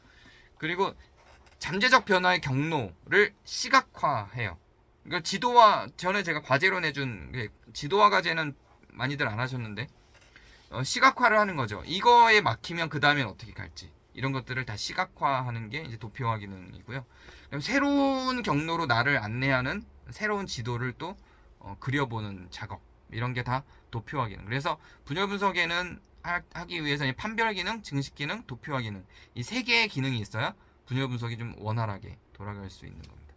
그리고 잠재적 변화의 경로를 시각화해요. 그러니까 지도화, 전에 제가 과제로 내준 지도화 과제는 많이들 안 하셨는데, 시각화를 하는 거죠. 이거에 막히면 그 다음엔 어떻게 갈지, 이런 것들을 다 시각화하는 게 이제 도표화 기능이고요. 그럼 새로운 경로로 나를 안내하는 새로운 지도를 또 그려보는 작업, 이런 게 다 도표화 기능. 그래서 분열 분석에는 하기 위해서 판별 기능, 증식 기능, 도표화 기능, 이 세 개의 기능이 있어야 분열 분석이 좀 원활하게 돌아갈 수 있는 겁니다.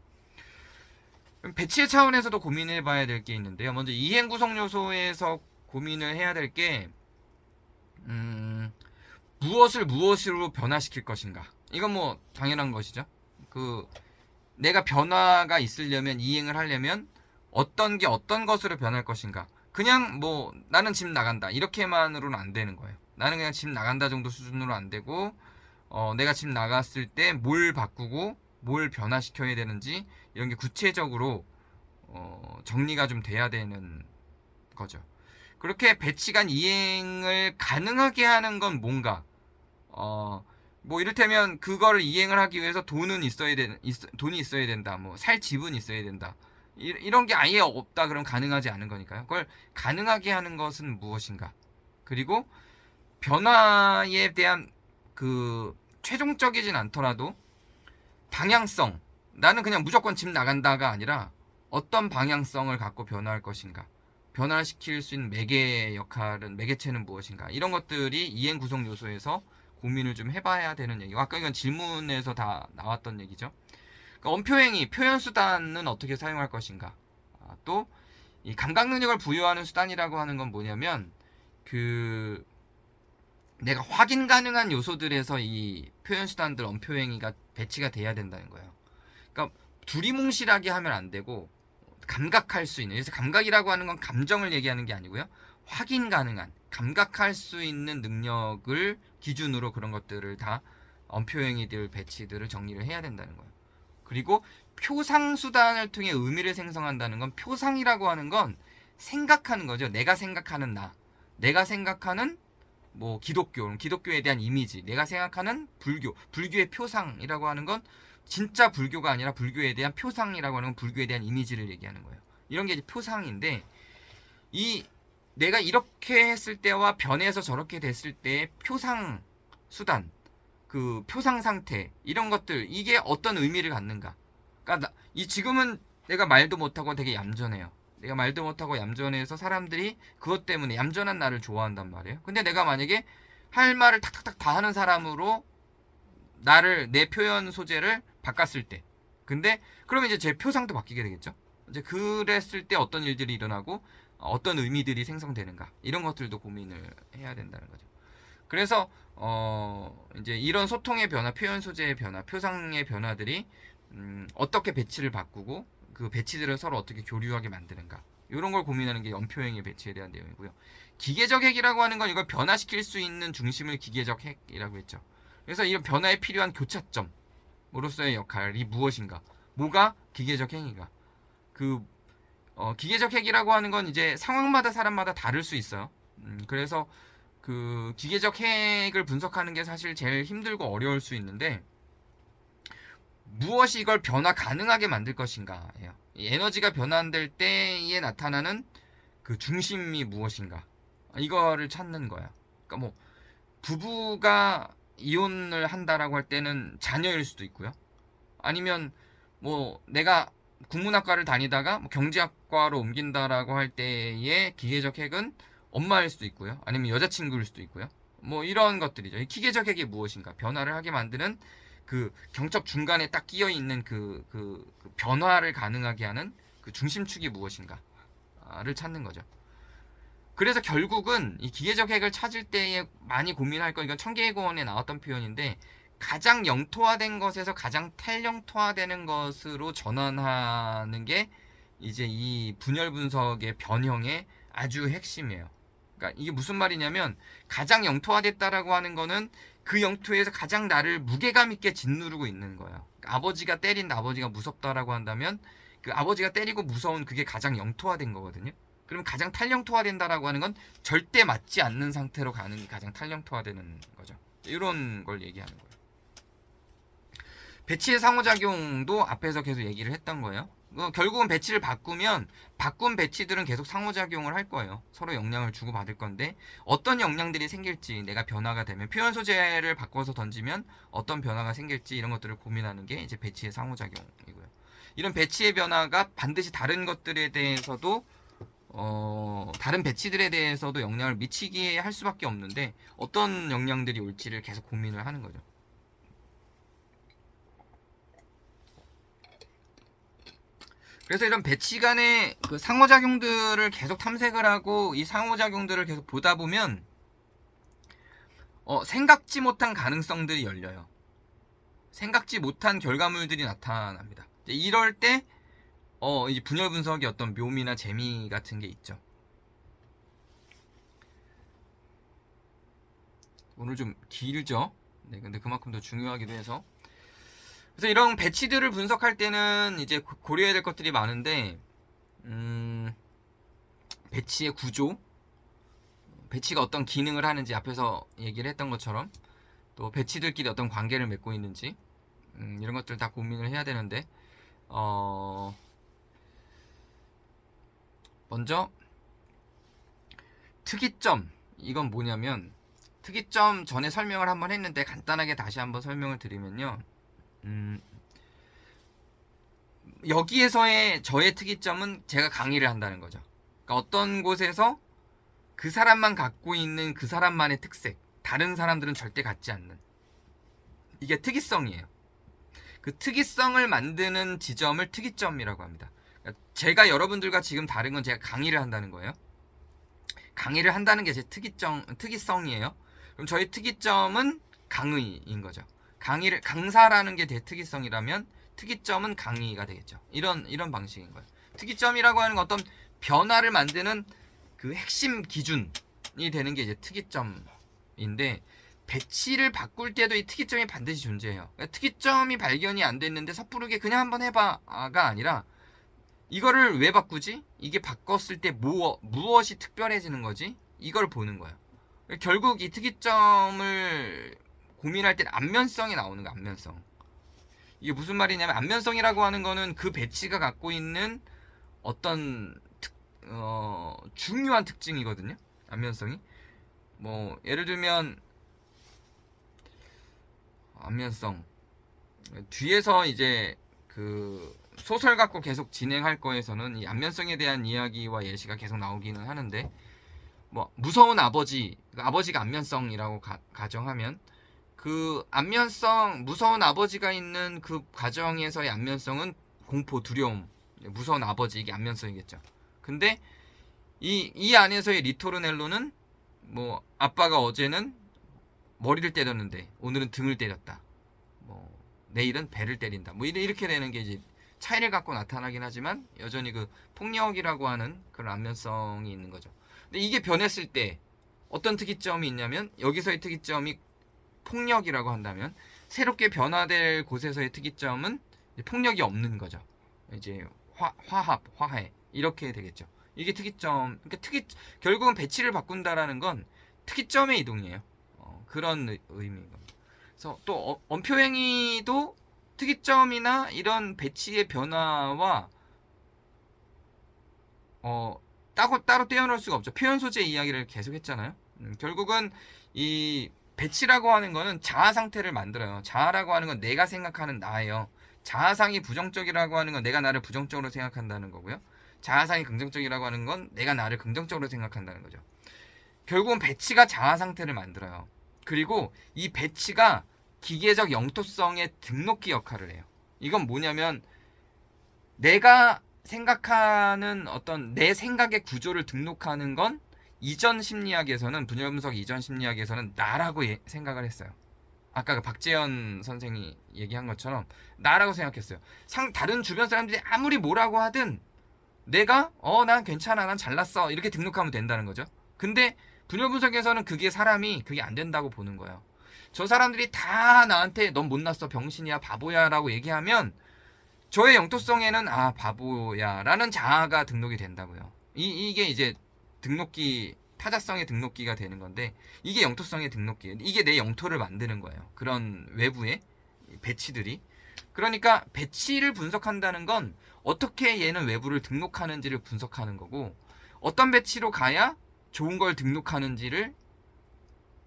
그럼 배치의 차원에서도 고민해 봐야 될 게 있는데요. 먼저 이행 구성 요소에서 고민을 해야 될 게, 무엇을 무엇으로 변화시킬 것인가. 이건 뭐 당연한 것이죠. 그 내가 변화가 있으려면, 이행을 하려면 어떤 게 어떤 것으로 변할 것인가. 그냥 뭐 나는 집 나간다 이렇게만으로는 안 되는 거예요. 나는 그냥 집 나간다 정도 수준으로 안 되고, 내가 집 나갔을 때 뭘 바꾸고 뭘 변화시켜야 되는지 이런 게 구체적으로 정리가 좀 돼야 되는 거죠. 그렇게 배치간 이행을 가능하게 하는 건 뭔가, 뭐 이를테면 그걸 이행을 하기 위해서 돈이 있어야 된다. 뭐 살 집은 있어야 된다. 이런 게 아예 없다 그럼 가능하지 않은 거니까요. 그걸 가능하게 하는 것은 무엇인가? 그리고 변화에 대한 그 최종적이진 않더라도 방향성. 나는 그냥 무조건 집 나간다가 아니라 어떤 방향성을 갖고 변화할 것인가? 변화시킬 수 있는 매개체는 무엇인가? 이런 것들이 이행 구성 요소에서 고민을 좀 해봐야 되는 얘기고, 아까 이건 질문에서 다 나왔던 얘기죠. 그러니까 언표행위, 표현수단은 어떻게 사용할 것인가? 또, 이 감각 능력을 부여하는 수단이라고 하는 건 뭐냐면, 그, 내가 확인 가능한 요소들에서 이 표현수단들, 언표행위가 배치가 돼야 된다는 거예요. 그러니까 두리뭉실하게 하면 안 되고, 감각할 수 있는, 그래서 감각이라고 하는 건 감정을 얘기하는 게 아니고요. 확인 가능한, 감각할 수 있는 능력을 기준으로 그런 것들을 다 언표행위들, 배치들을 정리를 해야 된다는 거예요. 그리고 표상 수단을 통해 의미를 생성한다는 건, 표상이라고 하는 건 생각하는 거죠. 내가 생각하는 나, 내가 생각하는 뭐 기독교에 대한 이미지, 내가 생각하는 불교의 표상이라고 하는 건 진짜 불교가 아니라 불교에 대한 표상이라고 하는 건 불교에 대한 이미지를 얘기하는 거예요. 이런 게 이제 표상인데, 이 내가 이렇게 했을 때와 변해서 저렇게 됐을 때의 표상 수단, 그 표상 상태, 이런 것들, 이게 어떤 의미를 갖는가. 그러니까 이 지금은 내가 말도 못하고 되게 얌전해요. 내가 말도 못하고 얌전해서 사람들이 그것 때문에 얌전한 나를 좋아한단 말이에요. 근데 내가 만약에 할 말을 탁탁탁 다 하는 사람으로 내 표현 소재를 바꿨을 때, 근데 그러면 이제 제 표상도 바뀌게 되겠죠. 이제 그랬을 때 어떤 일들이 일어나고 어떤 의미들이 생성되는가, 이런 것들도 고민을 해야 된다는 거죠. 그래서 이제 이런 소통의 변화, 표현 소재의 변화, 표상의 변화들이 어떻게 배치를 바꾸고 그 배치들을 서로 어떻게 교류하게 만드는가, 이런 걸 고민하는 게 연표행의 배치에 대한 내용이고요. 기계적 핵이라고 하는 건 이걸 변화시킬 수 있는 중심을 기계적 핵이라고 했죠. 그래서 이런 변화에 필요한 교차점으로서의 역할이 무엇인가, 뭐가 기계적 행위가, 그 기계적 핵이라고 하는 건 이제 상황마다 사람마다 다를 수 있어요. 그래서 그 기계적 핵을 분석하는 게 사실 제일 힘들고 어려울 수 있는데, 무엇이 이걸 변화 가능하게 만들 것인가예요. 에너지가 변환될 때에 나타나는 그 중심이 무엇인가, 이거를 찾는 거야. 그러니까 뭐 부부가 이혼을 한다라고 할 때는 자녀일 수도 있고요. 아니면 뭐 내가 국문학과를 다니다가 뭐 경제학과로 옮긴다라고 할 때의 기계적 핵은 엄마일 수도 있고요. 아니면 여자친구일 수도 있고요. 뭐 이런 것들이죠. 이 기계적 핵이 무엇인가, 변화를 하게 만드는 그 경첩 중간에 딱 끼어 있는 그 변화를 가능하게 하는 그 중심축이 무엇인가를 찾는 거죠. 그래서 결국은 이 기계적 핵을 찾을 때에 많이 고민할 건, 이건 청계의고원에 나왔던 표현인데, 가장 영토화된 것에서 가장 탈영토화되는 것으로 전환하는 게 이제 이 분열 분석의 변형의 아주 핵심이에요. 그러니까 이게 무슨 말이냐면, 가장 영토화됐다라고 하는 거는 그 영토에서 가장 나를 무게감 있게 짓누르고 있는 거예요. 그러니까 아버지가 때린 아버지가 무섭다라고 한다면, 그 아버지가 때리고 무서운 그게 가장 영토화된 거거든요. 그럼 가장 탈영토화된다라고 하는 건 절대 맞지 않는 상태로 가는 게 가장 탈영토화되는 거죠. 이런 걸 얘기하는 거예요. 배치의 상호작용도 앞에서 계속 얘기를 했던 거예요. 결국은 배치를 바꾸면 바꾼 배치들은 계속 상호작용을 할 거예요. 서로 영향을 주고받을 건데, 어떤 영향들이 생길지, 내가 변화가 되면 표현 소재를 바꿔서 던지면 어떤 변화가 생길지, 이런 것들을 고민하는 게 이제 배치의 상호작용이고요. 이런 배치의 변화가 반드시 다른 것들에 대해서도 다른 배치들에 대해서도 영향을 미치게 할 수밖에 없는데, 어떤 영향들이 올지를 계속 고민을 하는 거죠. 그래서 이런 배치 간의 그 상호작용들을 계속 탐색을 하고 이 상호작용들을 계속 보다 보면 생각지 못한 가능성들이 열려요. 생각지 못한 결과물들이 나타납니다. 이럴 때 이 분열 분석의 어떤 묘미나 재미 같은 게 있죠. 오늘 좀 길죠? 네, 근데 그만큼 더 중요하기도 해서. 그래서 이런 배치들을 분석할 때는 이제 고려해야 될 것들이 많은데, 배치의 구조, 배치가 어떤 기능을 하는지 앞에서 얘기를 했던 것처럼, 또 배치들끼리 어떤 관계를 맺고 있는지, 이런 것들 다 고민을 해야 되는데, 먼저 특이점, 이건 뭐냐면, 특이점 전에 설명을 한번 했는데 간단하게 다시 한번 설명을 드리면요. 여기에서의 저의 특이점은 제가 강의를 한다는 거죠. 그러니까 어떤 곳에서 그 사람만 갖고 있는 그 사람만의 특색, 다른 사람들은 절대 갖지 않는, 이게 특이성이에요. 그 특이성을 만드는 지점을 특이점이라고 합니다. 그러니까 제가 여러분들과 지금 다른 건 제가 강의를 한다는 거예요. 강의를 한다는 게 제 특이성이에요. 그럼 저희 특이점은 강의인 거죠. 강사라는 게 제 특이성이라면 특이점은 강의가 되겠죠. 이런 방식인 거예요. 특이점이라고 하는 건 어떤 변화를 만드는 그 핵심 기준이 되는 게 이제 특이점인데, 배치를 바꿀 때도 이 특이점이 반드시 존재해요. 그러니까 특이점이 발견이 안 됐는데 섣부르게 그냥 한번 해봐가 아니라, 이거를 왜 바꾸지? 이게 바꿨을 때 무엇이 특별해지는 거지? 이걸 보는 거예요. 결국 이 특이점을 고민할 때 안면성이 나오는 거야, 안면성. 이게 무슨 말이냐면, 안면성이라고 하는 거는 그 배치가 갖고 있는 어떤 중요한 특징이거든요. 안면성이. 뭐 예를 들면 안면성, 뒤에서 이제 그 소설 갖고 계속 진행할 거에서는 이 안면성에 대한 이야기와 예시가 계속 나오기는 하는데, 뭐 무서운 아버지가 안면성이라고 가정하면, 그 안면성, 무서운 아버지가 있는 그 가정에서의 안면성은 공포, 두려움, 무서운 아버지, 이게 안면성이겠죠. 근데 이 안에서의 리토르넬로는, 뭐 아빠가 어제는 머리를 때렸는데 오늘은 등을 때렸다, 뭐 내일은 배를 때린다, 뭐 이렇게 되는 게 이제 차이를 갖고 나타나긴 하지만 여전히 그 폭력이라고 하는 그런 안면성이 있는 거죠. 근데 이게 변했을 때 어떤 특이점이 있냐면, 여기서의 특이점이 폭력이라고 한다면 새롭게 변화될 곳에서의 특이점은 폭력이 없는 거죠. 이제 화해 이렇게 되겠죠. 이게 특이점. 그러니까 결국은 배치를 바꾼다라는 건 특이점의 이동이에요. 그런 의미인 겁니다. 그래서 또 언표행위도 특이점이나 이런 배치의 변화와 따로 떼어놓을 수가 없죠. 표현 소재 이야기를 계속 했잖아요. 결국은 이 배치라고 하는 거는 자아 상태를 만들어요. 자아라고 하는 건 내가 생각하는 나예요. 자아상이 부정적이라고 하는 건 내가 나를 부정적으로 생각한다는 거고요. 자아상이 긍정적이라고 하는 건 내가 나를 긍정적으로 생각한다는 거죠. 결국은 배치가 자아 상태를 만들어요. 그리고 이 배치가 기계적 영토성의 등록기 역할을 해요. 이건 뭐냐면, 내가 생각하는 어떤 내 생각의 구조를 등록하는 건 이전 심리학에서는, 분열분석 이전 심리학에서는 나라고 생각을 했어요. 아까 그 박재현 선생이 얘기한 것처럼 나라고 생각했어요. 다른 주변 사람들이 아무리 뭐라고 하든 내가 난 괜찮아, 난 잘났어, 이렇게 등록하면 된다는 거죠. 근데 분열분석에서는 그게 안 된다고 보는 거예요. 저 사람들이 다 나한테 넌 못났어, 병신이야, 바보야 라고 얘기하면 저의 영토성에는 바보야 라는 자아가 등록이 된다고요. 이게 이제 타자성의 등록기가 되는 건데, 이게 영토성의 등록기, 이게 내 영토를 만드는 거예요. 그런 외부의 배치들이. 그러니까 배치를 분석한다는 건 어떻게 얘는 외부를 등록하는지를 분석하는 거고, 어떤 배치로 가야 좋은 걸 등록하는지를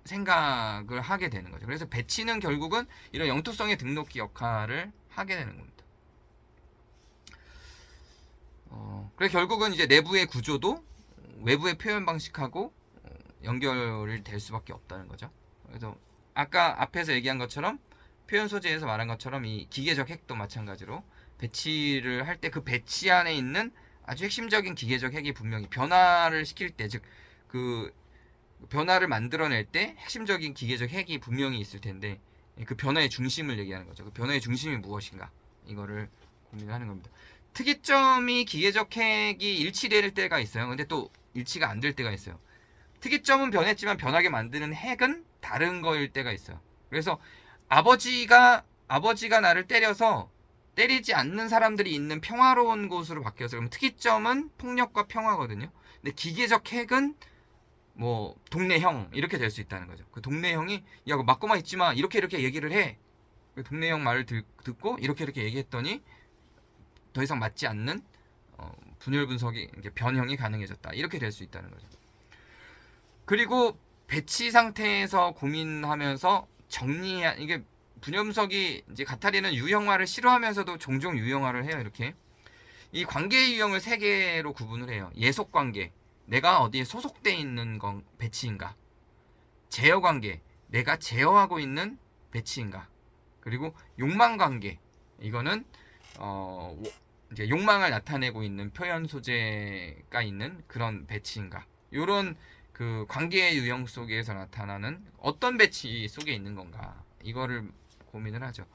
생각을 하게 되는 거죠. 그래서 배치는 결국은 이런 영토성의 등록기 역할을 하게 되는 겁니다. 그래서 결국은 이제 내부의 구조도 외부의 표현 방식하고 연결이 될 수밖에 없다는 거죠. 그래서 아까 앞에서 얘기한 것처럼, 표현 소재에서 말한 것처럼 이 기계적 핵도 마찬가지로 배치를 할 때 그 배치 안에 있는 아주 핵심적인 기계적 핵이 분명히 변화를 시킬 때, 즉 그 변화를 만들어낼 때 핵심적인 기계적 핵이 분명히 있을 텐데, 그 변화의 중심을 얘기하는 거죠. 그 변화의 중심이 무엇인가, 이거를 고민하는 겁니다. 특이점이 기계적 핵이 일치될 때가 있어요. 근데 또 일치가 안 될 때가 있어요. 특이점은 변했지만 변하게 만드는 핵은 다른 거일 때가 있어요. 그래서 아버지가 나를 때려서 때리지 않는 사람들이 있는 평화로운 곳으로 바뀌어서, 그러면 특이점은 폭력과 평화거든요. 근데 기계적 핵은 뭐 동네 형 이렇게 될 수 있다는 거죠. 그 동네 형이 야, 그 맞고만 있지 마, 이렇게 얘기를 해. 그 동네 형 말을 듣고 이렇게 얘기했더니 더 이상 맞지 않는 분열 분석이, 변형이 가능해졌다, 이렇게 될 수 있다는 거죠. 그리고 배치 상태에서 고민하면서 정리해야, 이게 분열 분석이 이제 가타리는 유형화를 싫어하면서도 종종 유형화를 해요. 이렇게 이 관계의 유형을 세 개로 구분을 해요. 예속 관계, 내가 어디에 소속돼 있는 건 배치인가. 제어 관계, 내가 제어하고 있는 배치인가. 그리고 욕망 관계, 이거는 이제 욕망을 나타내고 있는 표현 소재가 있는 그런 배치인가. 요런 그 관계의 유형 속에서 나타나는 어떤 배치 속에 있는 건가, 이거를 고민을 하죠.